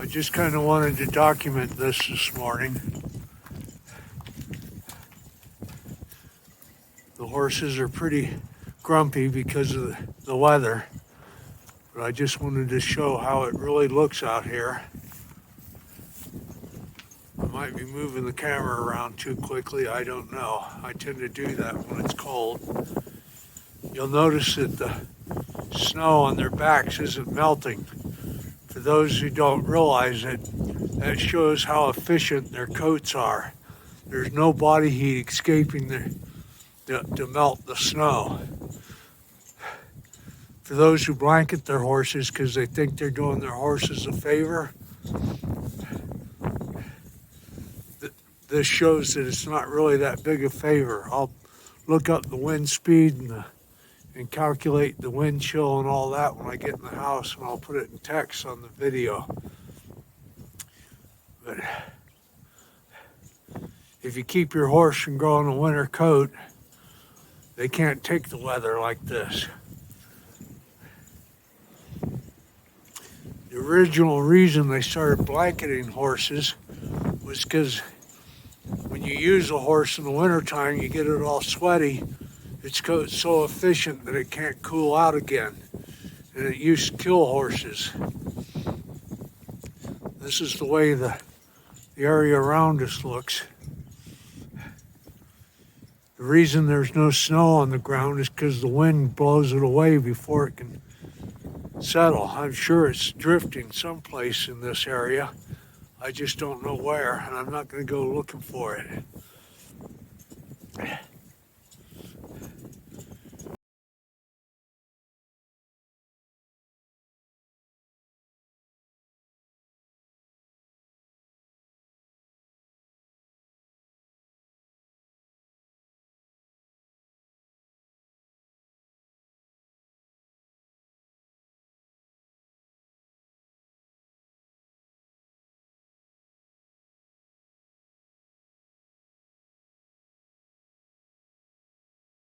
I just kind of wanted to document this morning. The horses are pretty grumpy because of the weather, but I just wanted to show how it really looks out here. I might be moving the camera around too quickly, I don't know. I tend to do that when it's cold. You'll notice that the snow on their backs isn't melting. For those who don't realize it, that shows how efficient their coats are. There's no body heat escaping to melt the snow. For those who blanket their horses because they think they're doing their horses a favor, this shows that it's not really that big a favor. I'll look up the wind speed and calculate the wind chill and all that when I get in the house, and I'll put it in text on the video. But if you keep your horse from growing a winter coat, they can't take the weather like this. The original reason they started blanketing horses was because when you use a horse in the wintertime, you get it all sweaty. Its coat's so efficient that it can't cool out again. And it used to kill horses. This is the way the area around us looks. The reason there's no snow on the ground is because the wind blows it away before it can settle. I'm sure it's drifting someplace in this area. I just don't know where, and I'm not going to go looking for it.